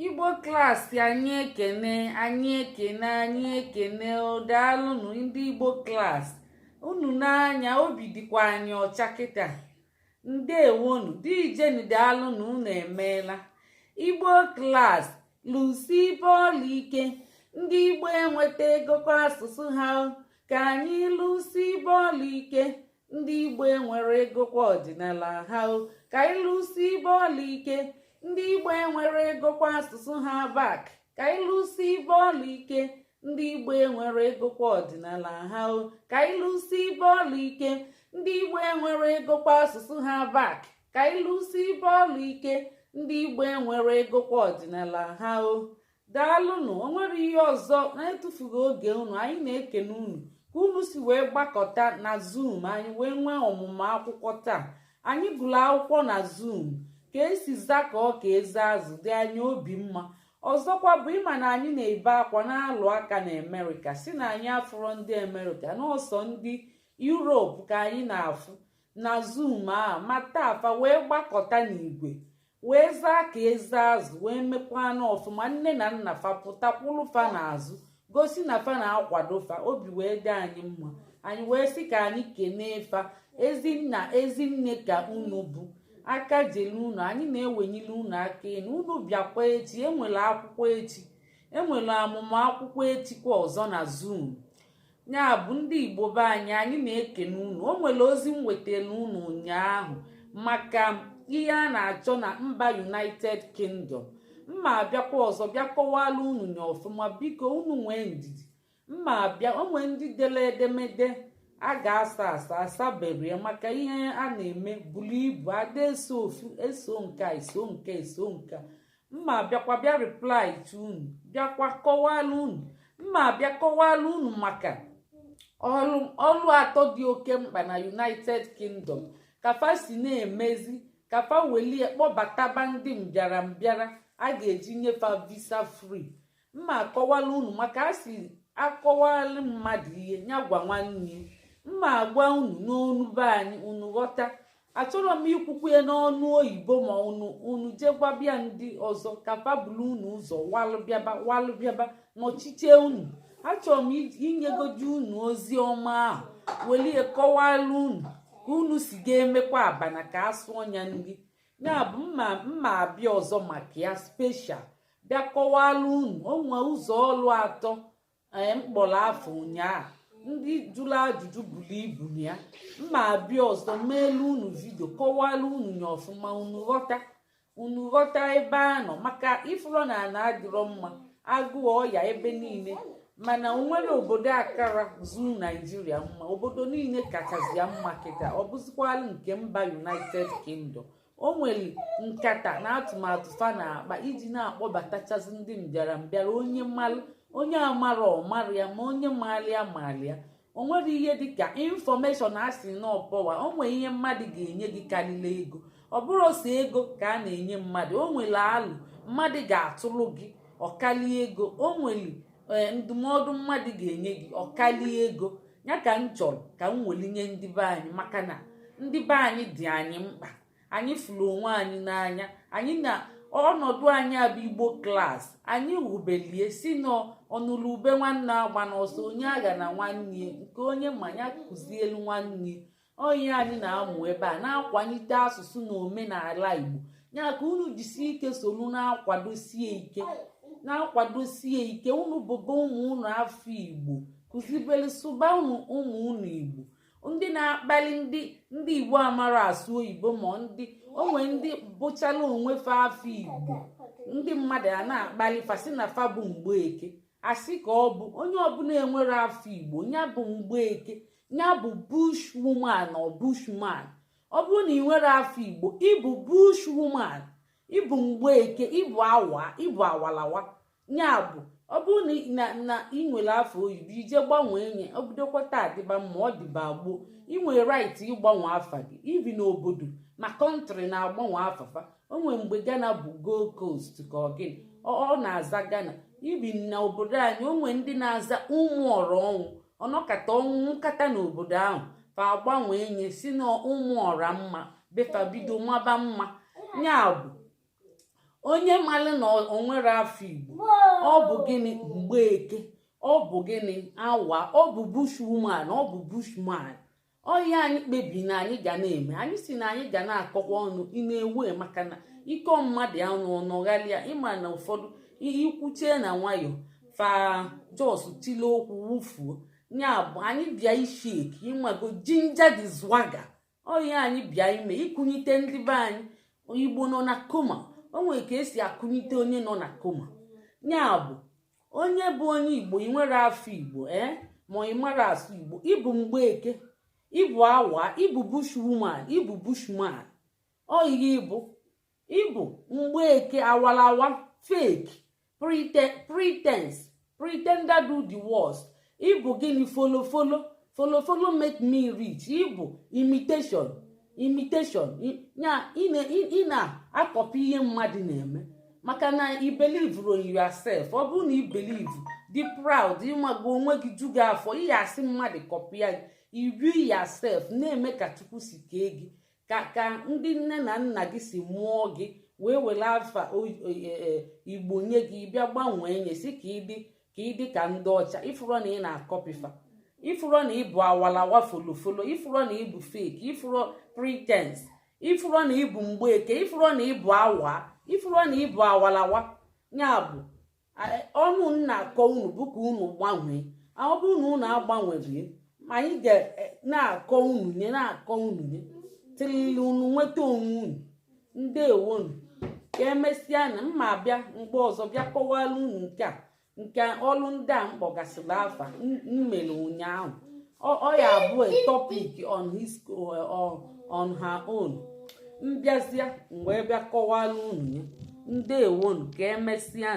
Igbo klaasị anyị ekene daalụnụ ndị Igbo klaasị unu n'anya obi dịkwa anyị ọcha kịta ndewonu dijeni daalụnụ unu emeela Igbo klaasị lụsi bọọlụ ike ndị Igbo enweta egokwa asụsụ ha ka anyị lụsi bọọlụ ike ndị Igbo enwere egokwa ọdịnala ha ka anyị lụsi bọọlụ ike ndị Igbo enwere egokwa asụsụ ha bak ka anyị lụsi bọọlụ ike ndị Igbo enwere egokwa ọdịnala ha ka anyị lụsi bọọlụ ike ndị Igbo enwere egokwa asụsụ ha bak ka anyị lụsi bọọlụ ike ndị Igbo enwere egokwa ọdịnala ha daalụnụ o nwere ihe ọzọ na-etufughị oge unu anyị na-ekene unu ka unu si wee gbakọta na Zoom anyị wee nwee ọmụmụ akwụkwọ taa anyị gụrụ akwụkwọ na Zoom ka esi zakọọ ka eze azụ dị anyị obi mma ọzọkwa bụ ịma na anyị na-ebe akwa na-alụ aka na Amerịka si na anyị afụrọ ndị Amerịka n'ọsọ ndị Europe ka anyị na-afụ na Zoom a mata afa wee gbakọta n'igwe wee zaa ka eze azụ wee mekwana ọfụma nne na nna fa pụtakwuru fa n'azụ gosi na fa na-akwado fa obi wee dị anyị mma anyị wee sị ka anyị kenee fa ezinna ezinne ka unu bụ aka jelu unu anyị na-ewenyere unu aka enu unu bịakwa echi enwere akwụkwọ echi enwere amụma akwụkwọ etikwa ọzọ na Zoom ya bụ ndị Igbo be anyị na-ekene unu o nwere ozi m wetara unu ụnyaahụ maka ihe a na-achọ na mba United Kingdom mma abịakwa ọzọ bịa kọwala unu nya ọfụma biko unu nwee ndidi mma abịa onwe ndị dere edemede a ga-asa asaberie maka ihe a na-eme buru ibu ada eso ofu eso nka eso nka mma bịakwa bịa reply to unu bịakwa kọwala unu mma bịa kọwala unu maka ọlụ atọ dị oke mkpa na United Kingdom kafa si na-emezi kafa welie kpọbataba ndị mbịara a ga-eji nyefe visa free mma akọwala unu maka a si akọwala mmadụ ihe ya gwa nwanne mma agwa unu n'onu be anyị unu ghọta achọrọ m ikwukwe n'ọnụ oyibo ma unu jegwabịa ndị ọzọ kafa bulu unu ụzọ walụbịaba n'ọchịchị unu achọrọ m inyegoju unu ozi ọma ahụ welie kọwala unu ka unu si ga-emekwa abana ka asụ ọnya nri ya bụ mma abịa ọzọ maka ya speshal bịa kọwala unu onwe ụzọ ọlụ atọ mkpọrọ afọ ụnyaahụ ndị jụrụ ajụjụ buru ibu ya mma abịa ọzọ meelu unu vidio kọwala unu nya ọfụma unu ghọta ebe a nọ maka ifụrọ na ana adịrọ mma agụụ ọya ebe niile mana onwere obodo akara zuru Naijiria mma obodo niile kachasị ya mma kịta ọ bụzikwala nke mba United Kingdom o nwere nkata na atụmatụ fa na-akpa iji na-akpọbatachazi ndị mbịara onye amara ọmara ya ma onye maara ya o nwere ihe dịka infọmeshọn asị n'ọpọwa o nwere ihe mmadụ ga-enye gị karịrị ego ọ bụrụ ose ego ka a na-enye mmadụ o nwere alụ mmadụ ga-atụrụ gị ọkali ego o nwere ndụmọdụ mmadụ ga-enye gị ọkali ego ya ka m chọrọ ka m welinye ndị be anyị maka na ndị be anyị dị anyị mkpa anyị fụrụ onwe anyị n'anya anyị na ọnọdụ anyị abụ Igbo klaasị anyị wubelie si n'ọnụlụ ube nwanne agba n'ọsọ onye agha na nwanne nke onye mmanya kụzielu nwanne onye anyị na-amụ ebe a na-akwalite asụsụ na omenala Igbo ya ka unu jisie ike solu na-akwadosie ike unu bụba ụmụ unu afọ Igbo kụzibeli sụba ụmụ unu Igbo ndị na-akpali ndị Igbo amara asụ oyibo ma onwe ndị bụchala onwe fa afọ Igbo ndị mmadụ a na-akpali fasi na fa bụ Mgbeke asị ka ọ bụ onye ọbụla enwere afọ Igbo ya bụ Mgbeke ya bụ bush woman ọ bushman ọ bụrụ na ị nwere afọ Igbo ịbụ bush woman ịbụ Mgbeke ịbụ awalawa ya bụ ọ bụrụ na ị nwere afọ oyibo ije gbanwee nye o bidokwata adịba mma ọ dịba gboo ị nwere right ịgbanwe afa gị ibi n'obodo na kọntrị na-agbanwe afafa o nwere mgbe Ghana bụ Gold Coast ka ọ gịnị ọ na-aza Ghana ibi na obodo anyị o nwere ndị na-aza ụmụọra ọnwụ ọnọkata ọnwụ nkata n'obodo ahụ fa agbanwee nye si na ụmụọra mma befa bido maba mma ya bụ onye malụ na o nwere afọ Igbo ọ bụ gịnị Mgbeke, ọ bụ gịnị Awa, ọ bụ bushwoman, ọ bụ bushman. Ọhịa anyị kpebiri na anyị ga na-eme, anyị si na anyị ga na-akọkwa ọnụ ị na-ewe maka na ike mmadụ ya nọgharịa ịma na ụfọdụ ikwuchie na nwayọ fa jos tile okwu wufuo. Nya bụ anyị bịa isheki ịmago jinja dị zwaga. Ọhịa anyị bịa ime ịkụnyite ndị be anyị. Igbo nọ na koma, o nwere ka esi akụnyite onye nọ na koma. Nya bụ onye bụ onye Igbo ị nwere afọ Igbo ma ị mara asụ Igbo, ịbụ Mgbeke, ịbụ Awa, ịbụ bushwoman, ịbụ bushman. Ọhịa ịbụ Mgbeke awalawa, fake, pretender do the worst. Ịbụ gịnị follow make me rich. Ịbụ imitation nya ị na-akọpị ihe mmadụ na-eme maka na i believe in yourself. Ọ bụrụ na i believe dị proud ịmago onwe gị ju gị afọ ihe asị mmadụ kọpịa gị, iri yourself na-eme ka Chukwu si kee gị, ka ndị nne na nna gị si mụọ gị wee were afa Igbo nye gị bịa gbanwee nye si ka ịdị ka ndị ọcha. Ifụrụ na ị na-akọpịfa, ifụrụ na ịbụ awalawa folofolo, ifụrụ na ịbụ fake, ifụrụ pretense, ifụrụ na ịbụ Mgbeke, ifụrụ na ịbụ Awa, ifụrụ na ịbụ awalawa. Ya bụ ọnụ nna akọ unu bụ ka unu gbanwee. Ọ bụrụ na unu agbanweghị, ma anyị ga na-akọ unu nye tilili unu nweta onwe unu. Ndewonu, ka emesịa na mma abịa mgbe ọzọ bịa kọwara unu nke ọlụ ndị a mkpọgasịrị afa mmere ụnyaahụ. Ọ ya abụ a topic on her own. Mbịazịa mgbe bịa kọwara unu ya. Ndewonu, ka emesịa.